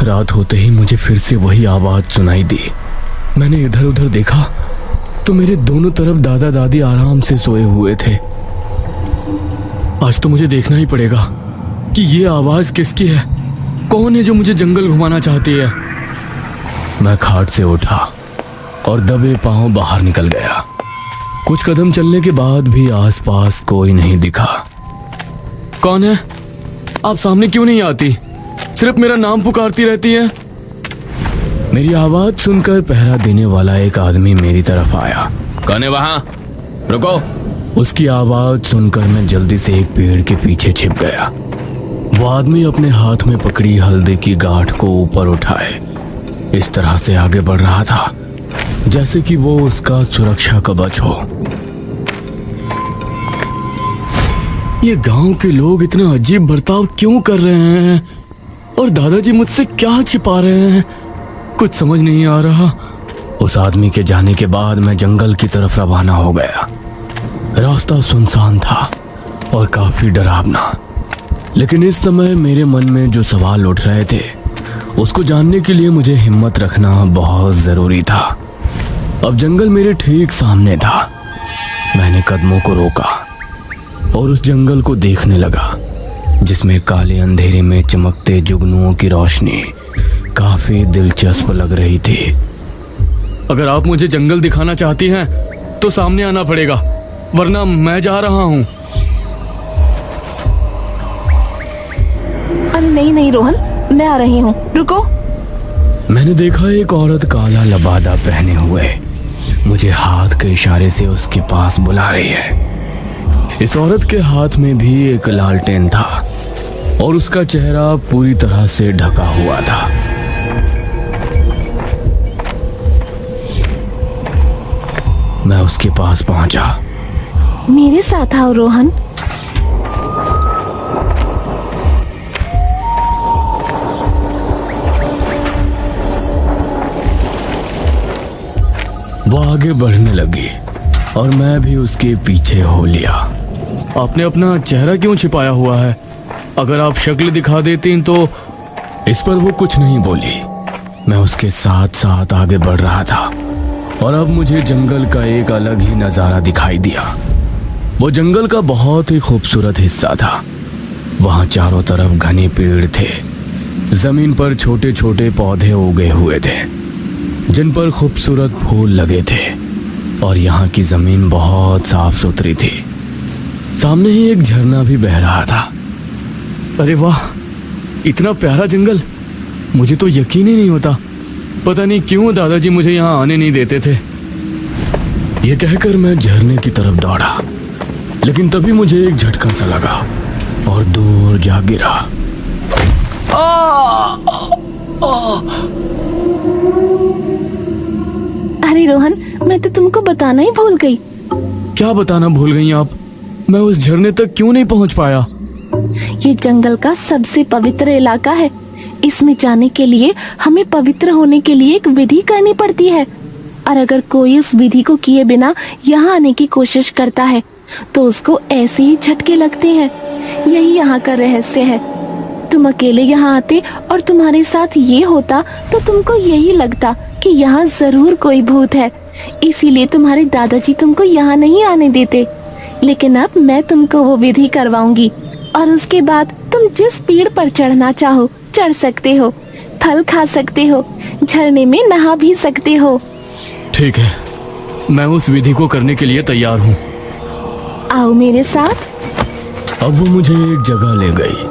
रात होते ही मुझे फिर से वही आवाज़ सुनाई दी। मैंने इधर उधर देखा तो मेरे दोनों तरफ दादा दादी आराम से सोए हुए थे। आज तो मुझे देखना ही पड़ेगा कि ये आवाज़ किसकी है, कौन है जो मुझे जंगल घुमाना चाहती है। मैं खाट से उठा और दबे पांव बाहर निकल गया। कुछ कदम चलने के बाद भी आसपास कोई नहीं दिखा। कौन है? आप सामने क्यों नहीं आती? सिर्फ मेरा नाम पुकारती रहती है। मेरी आवाज सुनकर पहरा देने वाला एक आदमी मेरी तरफ आया। कौन है वहां? रुको। उसकी आवाज सुनकर मैं जल्दी से एक पेड़ के पीछे छिप गया। वो आदमी अपने हाथ में पकड़ी हल्दी की गांठ को ऊपर उठाए इस तरह से आगे बढ़ रहा था जैसे कि वो उसका सुरक्षा कवच हो। ये गांव के लोग इतना अजीब बर्ताव क्यों कर रहे हैं और दादाजी मुझसे क्या छिपा रहे हैं, कुछ समझ नहीं आ रहा। उस आदमी के जाने के बाद मैं जंगल की तरफ रवाना हो गया। रास्ता सुनसान था और काफी डरावना, लेकिन इस समय मेरे मन में जो सवाल उठ रहे थे उसको जानने के लिए मुझे हिम्मत रखना बहुत जरूरी था। अब जंगल मेरे ठीक सामने था। मैंने कदमों को रोका और उस जंगल को देखने लगा जिसमें काले अंधेरे में चमकते जुगनुओं की रोशनी काफी दिलचस्प लग रही थी। अगर आप मुझे जंगल दिखाना चाहती हैं तो सामने आना पड़ेगा, वरना मैं जा रहा हूँ। अरे नहीं नहीं रोहन, मैं आ रही हूँ, रुको। मैंने देखा एक औरत काला लबादा पहने हुए मुझे हाथ के इशारे से उसके पास बुला रही है। इस औरत के हाथ में भी एक लालटेन था और उसका चेहरा पूरी तरह से ढका हुआ था। मैं उसके पास पहुंचा। मेरे साथ आओ रोहन। वो आगे बढ़ने लगी और मैं भी उसके पीछे हो लिया। आपने अपना चेहरा क्यों छिपाया हुआ है? अगर आप शक्ल दिखा देती तो। इस पर वो कुछ नहीं बोली। मैं उसके साथ साथ आगे बढ़ रहा था और अब मुझे जंगल का एक अलग ही नज़ारा दिखाई दिया। वो जंगल का बहुत ही खूबसूरत हिस्सा था। वहाँ चारों तरफ घने पेड़ थे। जमीन पर छोटे छोटे पौधे उगे हुए थे जिन पर खूबसूरत फूल लगे थे और यहाँ की जमीन बहुत साफ सुथरी थी। सामने ही एक झरना भी बह रहा था। अरे वाह, इतना प्यारा जंगल! मुझे तो यकीन ही नहीं होता। पता नहीं क्यों दादाजी मुझे यहाँ आने नहीं देते थे। ये कहकर मैं झरने की तरफ दौड़ा, लेकिन तभी मुझे एक झटका सा लगा और दूर जा गिरा। अरे रोहन, मैं तो तुमको बताना ही भूल गई। क्या बताना भूल गई आप? मैं उस झरने तक क्यों नहीं पहुंच पाया? ये जंगल का सबसे पवित्र इलाका है। इसमें जाने के लिए हमें पवित्र होने के लिए एक विधि करनी पड़ती है, और अगर कोई उस विधि को किए बिना यहाँ आने की कोशिश करता है तो उसको ऐसे ही झटके लगते हैं। यही यहाँ का रहस्य है। तुम अकेले यहाँ आते और तुम्हारे साथ ये होता तो तुमको यही लगता कि यहाँ जरूर कोई भूत है, इसीलिए तुम्हारे दादाजी तुमको यहाँ नहीं आने देते। लेकिन अब मैं तुमको वो विधि करवाऊंगी और उसके बाद तुम जिस पेड़ पर चढ़ना चाहो चढ़ सकते हो, फल खा सकते हो, झरने में नहा भी सकते हो। ठीक है, मैं उस विधि को करने के लिए तैयार हूँ। आओ मेरे साथ। अब वो मुझे एक जगह ले गई।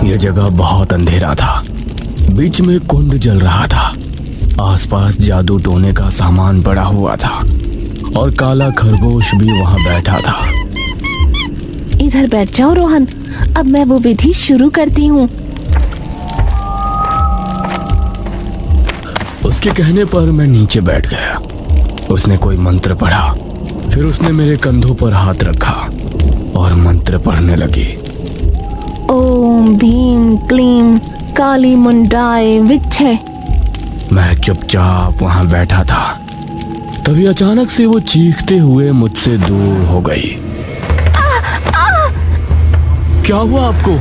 यह जगह बहुत अंधेरा था। बीच में कुंड जल रहा था। आसपास जादू टोने का सामान पड़ा हुआ था और काला खरगोश भी वहां बैठा था। इधर बैठ जाओ रोहन, अब मैं वो विधि शुरू करती हूँ। उसके कहने पर मैं नीचे बैठ गया। उसने कोई मंत्र पढ़ा, फिर उसने मेरे कंधों पर हाथ रखा और मंत्र पढ़ने लगी। ओम भीम क्लीम काली मुंडाए विच्छे। मैं चुपचाप वहां बैठा था। तभी अचानक से वो चीखते हुए मुझसे दूर हो गई। क्या हुआ आपको?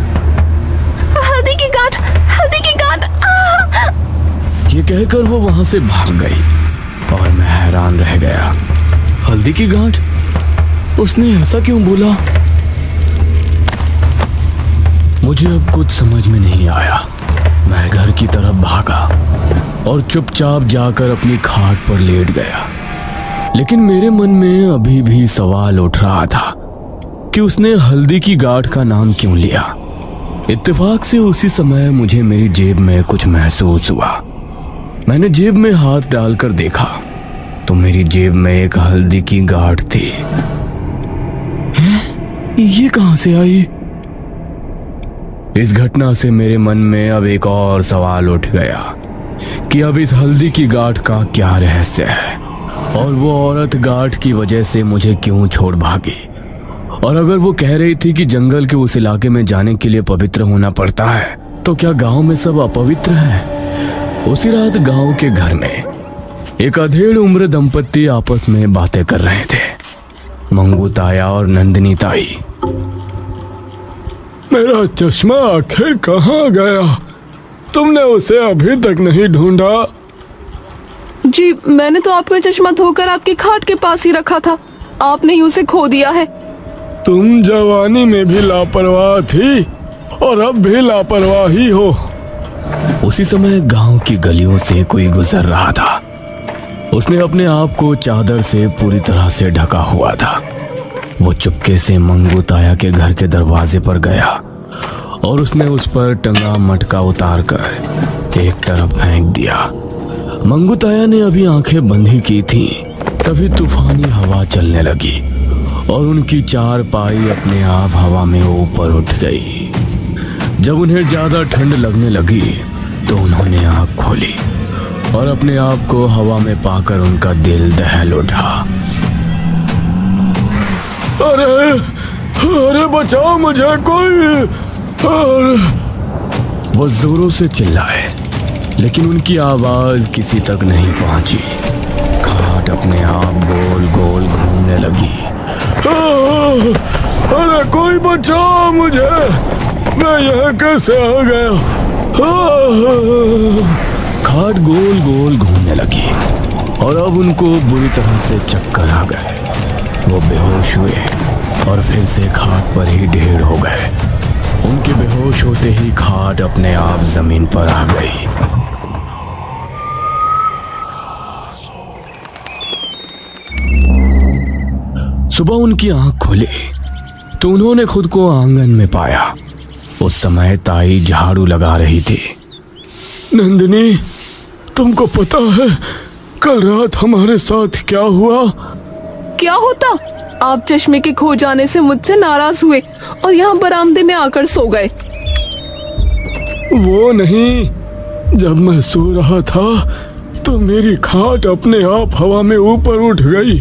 कहकर वो वहां से भाग गई और मैं हैरान रह गया। हल्दी की गांठ? उसने ऐसा क्यों बोला? मुझे अब कुछ समझ में नहीं आया। मैं घर की तरफ भागा और चुपचाप जाकर अपनी खाट पर लेट गया। लेकिन मेरे मन में अभी भी सवाल उठ रहा था कि उसने हल्दी की गांठ का नाम क्यों लिया। इत्तेफाक से उसी समय मुझे मेरी जेब में कुछ महसूस हुआ। मैंने जेब में हाथ डालकर देखा तो मेरी जेब में एक हल्दी की गांठ थी। हैं? ये कहां से आई? इस घटना से मेरे मन में अब एक और सवाल उठ गया कि अब इस हल्दी की गांठ का क्या रहस्य है और वो औरत गांठ की वजह से मुझे क्यों छोड़ भागी। और अगर वो कह रही थी कि जंगल के उस इलाके में जाने के लिए पवित्र होना पड़ता है, तो क्या गांव में सब अपवित्र है? उसी रात गांव के घर में एक अधेड़ उम्र दंपत्ति आपस में बातें कर रहे थे, मंगू ताया और नंदिनी ताई। मेरा चश्मा आखिर कहाँ गया? तुमने उसे अभी तक नहीं ढूंढा? जी, मैंने तो आपका चश्मा धोकर आपकी खाट के पास ही रखा था। आपने ही उसे खो दिया है। तुम जवानी में भी लापरवाह थी और अब भी लापरवाह ही हो। उसी समय गांव की गलियों से कोई गुजर रहा था। उसने अपने आप को चादर से पूरी तरह से ढका हुआ था। वो चुपके से मंगू ताया के घर के दरवाजे पर गया और उसने उस पर टंगा मटका उतारकर एक तरफ फेंक दिया। मंगू ताया ने अभी आंखें बंद ही की थी, तभी तूफानी हवा चलने लगी और उनकी चारपाई अपने आप हवा में ऊपर उठ गई। जब उन्हें ज्यादा ठंड लगने लगी तो उन्होंने आंख खोली और अपने आप को हवा में पाकर उनका दिल दहल उठा। अरे अरे बचाओ मुझे कोई! वो जोरों से चिल्लाए, लेकिन उनकी आवाज किसी तक नहीं पहुंची। खाट अपने आप गोल गोल घूमने लगी। अरे कोई बचाओ मुझे! मैं यहाँ कैसे आ गया? खाट गोल गोल घूमने लगी और अब उनको बुरी तरह से चक्कर आ गए। वो बेहोश हुए और फिर से खाट पर ही ढेर हो गए। उनके बेहोश होते ही खाट अपने आप जमीन पर आ गई। सुबह उनकी आंख खुली तो उन्होंने खुद को आंगन में पाया। उस समय ताई झाड़ू लगा रही थी। नंदिनी, तुमको पता है कल रात हमारे साथ क्या हुआ? क्या होता? आप चश्मे के खो जाने से मुझसे नाराज हुए और यहाँ बरामदे में आकर सो गए। वो नहीं, जब मैं सो रहा था तो मेरी खाट अपने आप हवा में ऊपर उठ गई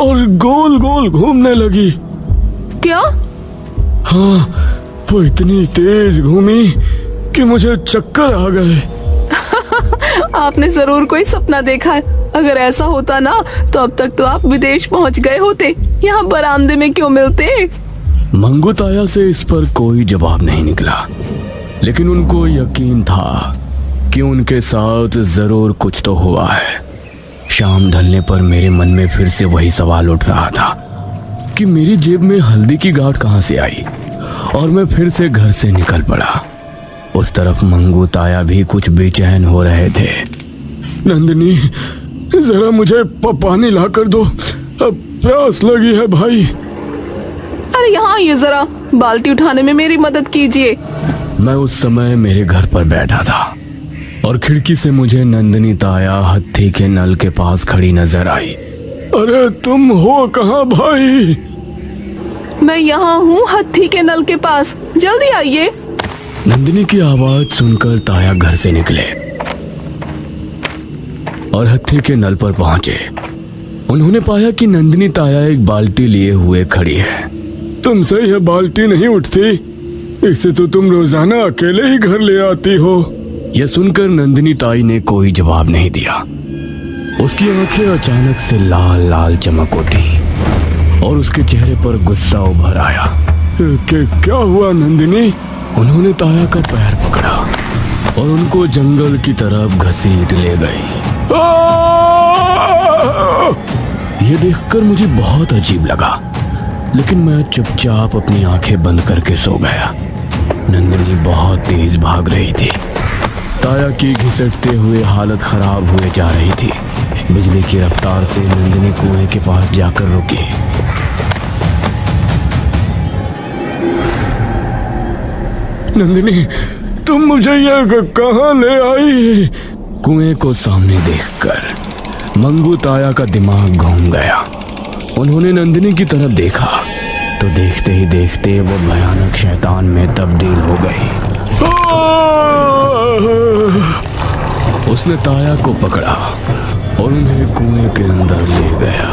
और गोल गोल घूमने लगी। क्या? हाँ, वो इतनी तेज घूमी कि मुझे चक्कर आ गए। आपने जरूर कोई सपना देखा है। अगर ऐसा होता ना तो अब तक तो आप विदेश पहुंच गए होते। यहाँ बरामदे में क्यों मिलते? मंगू ताया से इस पर कोई जवाब नहीं निकला, लेकिन उनको यकीन था कि उनके साथ जरूर कुछ तो हुआ है। शाम ढलने पर मेरे मन में फिर से वही सवाल उठ रहा था कि मेरी जेब में हल्दी की गांठ कहां से आई, और मैं फिर से घर से निकल पड़ा। उस तरफ मंगू ताया भी कुछ बेचैन हो रहे थे। नंदिनी, जरा मुझे पानी ला कर दो, अब प्यास लगी है भाई। अरे यहाँ आइए, जरा बाल्टी उठाने में मेरी मदद कीजिए। मैं उस समय मेरे घर पर बैठा था और खिड़की से मुझे नंदिनी ताया हत्थी के नल के पास खड़ी नजर आई। अरे तुम हो कहाँ भाई? मैं यहाँ हूँ हत्थी के नल के पास, जल्दी आइए। नंदिनी की आवाज सुनकर ताया घर से निकले और हत्थी के नल पर पहुंचे। उन्होंने पाया कि नंदिनी ताया एक बाल्टी लिए हुए खड़ी है। तुमसे यह बाल्टी नहीं उठती, इसे तो तुम रोजाना अकेले ही घर ले आती हो। यह सुनकर नंदिनी ताई ने कोई जवाब नहीं दिया। उसकी आंखें अचानक से लाल लाल चमक उठी और उसके चेहरे पर गुस्सा उभर आया। क्या हुआ नंदिनी? उन्होंने ताया का पैर पकड़ा और उनको जंगल की तरफ घसीट ले गई। ये देखकर मुझे बहुत अजीब लगा, लेकिन मैं चुपचाप अपनी आंखें बंद करके सो गया। नंदिनी बहुत तेज भाग रही थी। ताया की घिसटते हुए हालत खराब हुए जा रही थी। बिजली की रफ्तार से नंदिनी कुएं के पास जाकर रुकी। नंदिनी, तुम मुझे ये कहाँ ले आई? कुएं को सामने देखकर मंगू ताया का दिमाग घूम गया। उन्होंने नंदिनी की तरफ देखा तो देखते ही देखते वो भयानक शैतान में तब्दील हो गई। उसने ताया को पकड़ा और उन्हें कुएं के अंदर ले गया।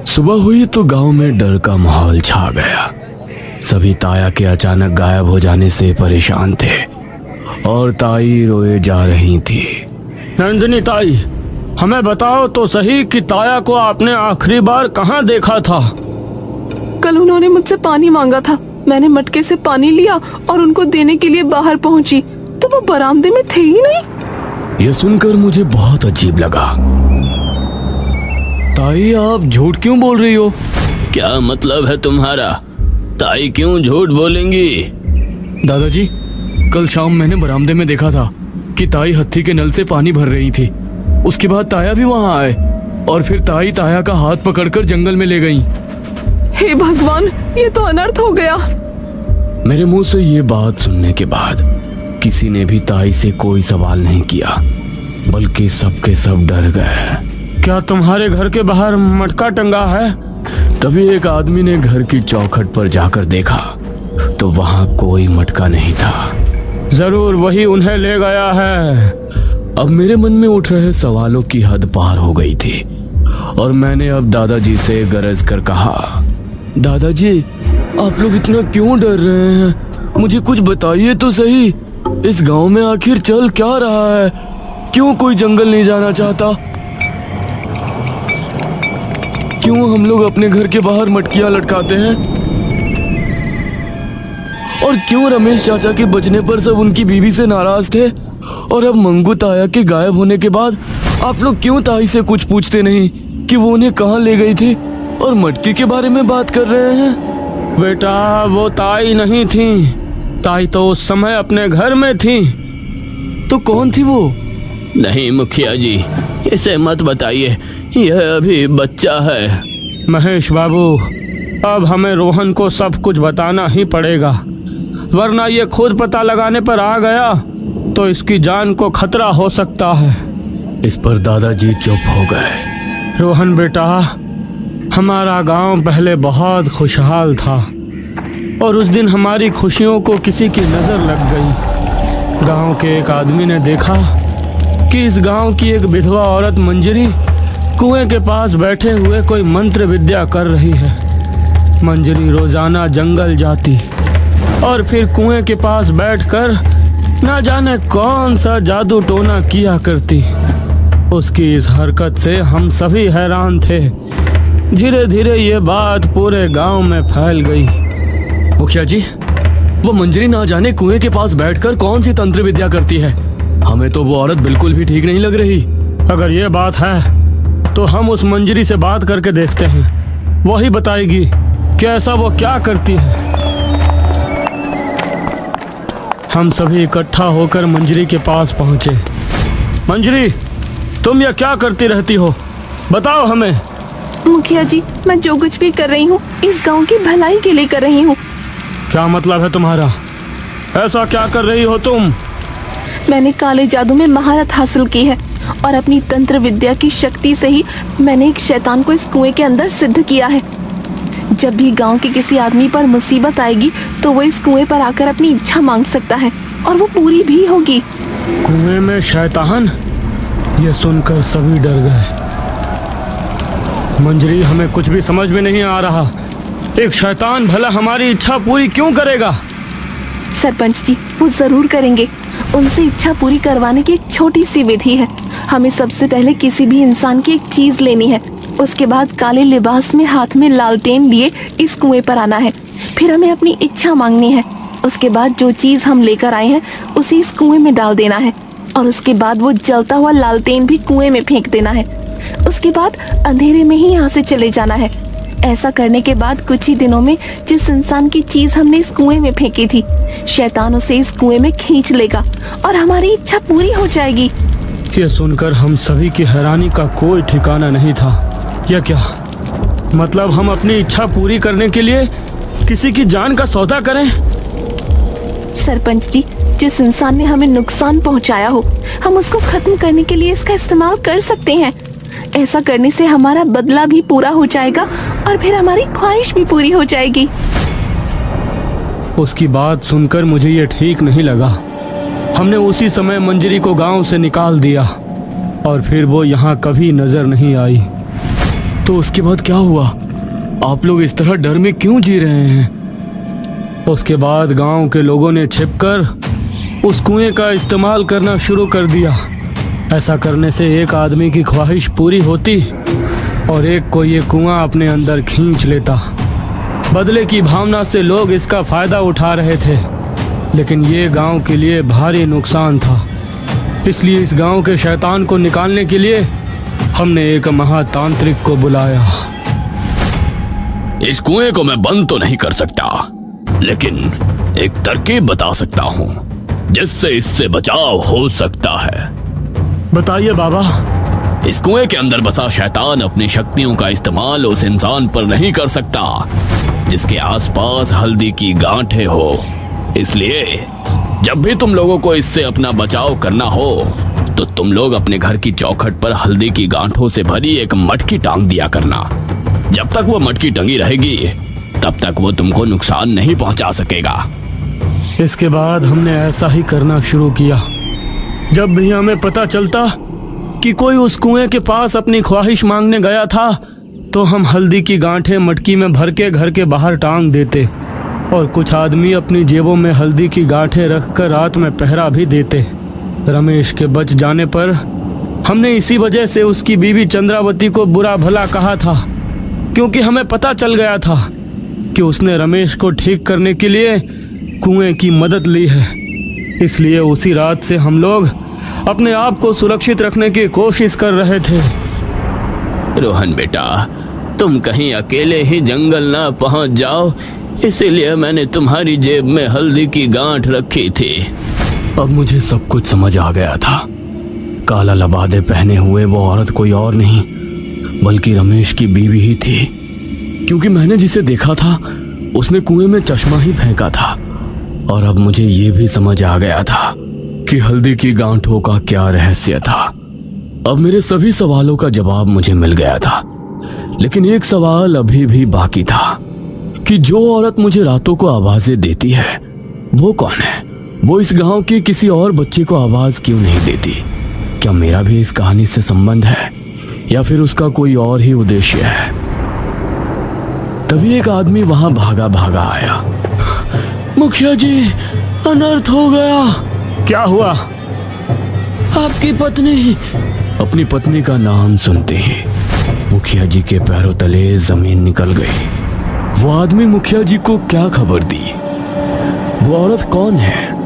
सुबह हुई तो गांव में डर का माहौल छा गया। सभी ताया के अचानक गायब हो जाने से परेशान थे और ताई रोए जा रही थी। नंदिनी ताई, हमें बताओ तो सही कि ताया को आपने आखिरी बार कहाँ देखा था? कल उन्होंने मुझसे पानी मांगा था। मैंने मटके से पानी लिया और उनको देने के लिए बाहर पहुंची तो वो बरामदे में थे ही नहीं। यह सुनकर मुझे बहुत अजीब लगा। ताई, आप झूठ क्यों बोल रही हो? क्या मतलब है तुम्हारा? ताई क्यों झूठ बोलेंगी? दादाजी, कल शाम मैंने बरामदे में देखा था कि ताई हत्थी के नल से पानी भर रही थी। उसके बाद ताया भी वहां आए और फिर ताई ताया का हाथ पकड़कर जंगल में ले गईं। हे भगवान, ये तो अनर्थ हो गया। मेरे मुंह से ये बात सुनने के बाद किसी ने भी ताई से कोई सवाल नहीं किया, बल्कि सबके सब डर गए। क्या तुम्हारे घर के बाहर मटका टंगा है? तभी एक आदमी ने घर की चौखट पर जाकर देखा तो वहां कोई मटका नहीं था। जरूर वही उन्हें ले गया है। अब मेरे मन में उठ रहे सवालों की हद पार हो गई थी और मैंने अब दादाजी से गरज कर कहा, दादाजी, आप लोग इतना क्यों डर रहे हैं? मुझे कुछ बताइए तो सही। इस गांव में आखिर चल क्या रहा है? क्यों कोई जंगल नहीं जाना चाहता? क्यों हम लोग अपने घर के बाहर मटकियां लटकाते हैं? और क्यों रमेश चाचा के बचने पर सब उनकी बीवी से नाराज थे? और अब मंगू ताया के गायब होने के बाद आप लोग क्यों ताई से कुछ पूछते नहीं कि वो उन्हें कहाँ ले गई थी और मटकी के बारे में बात कर रहे हैं? बेटा, वो ताई नहीं थी। ताई तो उस समय अपने घर में थी। तो कौन थी वो? नहीं मुखिया जी, इसे मत बताइए, यह अभी बच्चा है। महेश बाबू, अब हमें रोहन को सब कुछ बताना ही पड़ेगा, वरना ये खुद पता लगाने पर आ गया तो इसकी जान को खतरा हो सकता है। इस पर दादाजी चुप हो गए। रोहन बेटा, हमारा गांव पहले बहुत खुशहाल था और उस दिन हमारी खुशियों को किसी की नज़र लग गई। गांव के एक आदमी ने देखा कि इस गांव की एक विधवा औरत मंजरी कुएं के पास बैठे हुए कोई मंत्र विद्या कर रही है। मंजरी रोजाना जंगल जाती और फिर कुएं के पास बैठकर ना जाने कौन सा जादू टोना किया करती। उसकी इस हरकत से हम सभी हैरान थे। धीरे धीरे ये बात पूरे गांव में फैल गई। मुखिया जी, वो मंजरी ना जाने कुएं के पास बैठकर कौन सी तंत्र विद्या करती है। हमें तो वो औरत बिल्कुल भी ठीक नहीं लग रही। अगर ये बात है तो हम उस मंजरी से बात करके देखते हैं, वही बताएगी कि ऐसा वो क्या करती है। हम सभी इकट्ठा होकर मंजरी के पास पहुंचे। मंजरी, तुम यह क्या करती रहती हो? बताओ हमें। मुखिया जी, मैं जो कुछ भी कर रही हूँ इस गांव की भलाई के लिए कर रही हूँ। क्या मतलब है तुम्हारा? ऐसा क्या कर रही हो तुम? मैंने काले जादू में महारत हासिल की है और अपनी तंत्र विद्या की शक्ति से ही मैंने एक शैतान को इस कुएं के अंदर सिद्ध किया है। जब भी गांव के किसी आदमी पर मुसीबत आएगी तो वो इस कुएं पर आकर अपनी इच्छा मांग सकता है और वो पूरी भी होगी। कुएं में शैतान? ये सुनकर सभी डर गए। मंजरी, हमें कुछ भी समझ में नहीं आ रहा। एक शैतान भला हमारी इच्छा पूरी क्यों करेगा? सरपंच जी, वो जरूर करेंगे। उनसे इच्छा पूरी करवाने की एक छोटी सी विधि है। हमें सबसे पहले किसी भी इंसान की एक चीज लेनी है उसके बाद काले लिबास में हाथ में लालटेन लिए इस कुएं पर आना है। फिर हमें अपनी इच्छा मांगनी है। उसके बाद जो चीज हम लेकर आए हैं उसे इस कुएं में डाल देना है और उसके बाद वो जलता हुआ लालटेन भी कुएं में फेंक देना है। उसके बाद अंधेरे में ही यहाँ से चले जाना है। ऐसा करने के बाद कुछ ही दिनों में जिस इंसान की चीज हमने इस कुएं में फेंकी थी, शैतान उसे इस कुएं में खींच लेगा और हमारी इच्छा पूरी हो जाएगी। ये सुनकर हम सभी की हैरानी का कोई ठिकाना नहीं था। यह क्या मतलब, हम अपनी इच्छा पूरी करने के लिए किसी की जान का सौदा करें? सरपंच जी, जिस इंसान ने हमें नुकसान पहुंचाया हो, हम उसको खत्म करने के लिए इसका इस्तेमाल कर सकते हैं। ऐसा करने से हमारा बदला भी पूरा हो जाएगा और फिर हमारी ख्वाहिश भी पूरी हो जाएगी। उसकी बात सुनकर मुझे ये ठीक नहीं लगा। हमने उसी समय मंजरी को गांव से निकाल दिया और फिर वो यहाँ कभी नजर नहीं आई। तो उसके बाद क्या हुआ? आप लोग इस तरह डर में क्यों जी रहे हैं? उसके बाद गांव के लोगों ने छिपकर उस कुएं का इस्तेमाल करना शुरू कर दिया। ऐसा करने से एक आदमी की ख्वाहिश पूरी होती और एक को ये कुआं अपने अंदर खींच लेता। बदले की भावना से लोग इसका फायदा उठा रहे थे, लेकिन ये गांव के लिए भारी नुकसान था। इसलिए इस गांव के शैतान को निकालने के लिए हमने एक महातांत्रिक को बुलाया। इस कुएं को मैं बंद तो नहीं कर सकता, लेकिन एक तरकीब बता सकता हूँ जिससे इससे बचाव हो सकता है। बताइए बाबा। इस कुएं के अंदर बसा शैतान अपनी शक्तियों का इस्तेमाल उस इंसान पर नहीं कर सकता जिसके आसपास हल्दी की गांठें हो। इसलिए जब भी तुम लोगों को इससे अपना बचाव करना हो तो तुम लोग अपने घर की चौखट पर हल्दी की गांठों से भरी एक मटकी टांग दिया करना। जब तक वो मटकी टंगी रहेगी तब तक वो तुमको नुकसान नहीं पहुंचा सकेगा। इसके बाद हमने ऐसा ही करना शुरू किया। जब भी हमें पता चलता कि कोई उस कुएं के पास अपनी ख्वाहिश मांगने गया था तो हम हल्दी की गांठें मटकी में भर के घर के बाहर टांग देते और कुछ आदमी अपनी जेबों में हल्दी की गांठें रखकर रात में पहरा भी देते। रमेश के बच जाने पर हमने इसी वजह से उसकी बीवी चंद्रावती को बुरा भला कहा था, क्योंकि हमें पता चल गया था कि उसने रमेश को ठीक करने के लिए कुएं की मदद ली है। इसलिए उसी रात से हम लोग अपने आप को सुरक्षित रखने की कोशिश कर रहे थे। रोहन बेटा, तुम कहीं अकेले ही जंगल ना पहुंच जाओ, इसीलिए मैंने तुम्हारी जेब में हल्दी की गांठ रखी थी। अब मुझे सब कुछ समझ आ गया था। काला लबादे पहने हुए वो औरत कोई और नहीं बल्कि रमेश की बीवी ही थी, क्योंकि मैंने जिसे देखा था उसने कुएं में चश्मा ही फेंका था। और अब मुझे ये भी समझ आ गया था कि हल्दी की गांठों का क्या रहस्य था। अब मेरे सभी सवालों का जवाब मुझे मिल गया था, लेकिन एक सवाल अभी भी बाकी था कि जो औरत मुझे रातों को आवाजें देती है वो कौन है? वो इस गांव के किसी और बच्चे को आवाज क्यों नहीं देती? क्या मेरा भी इस कहानी से संबंध है या फिर उसका कोई और ही उद्देश्य है? तभी एक आदमी वहां भागा भागा आया। मुखिया जी, अनर्थ हो गया। क्या हुआ? आपकी पत्नी। अपनी पत्नी का नाम सुनते ही मुखिया जी के पैरों तले जमीन निकल गई। वो आदमी मुखिया जी को क्या खबर दी? वो औरत कौन है?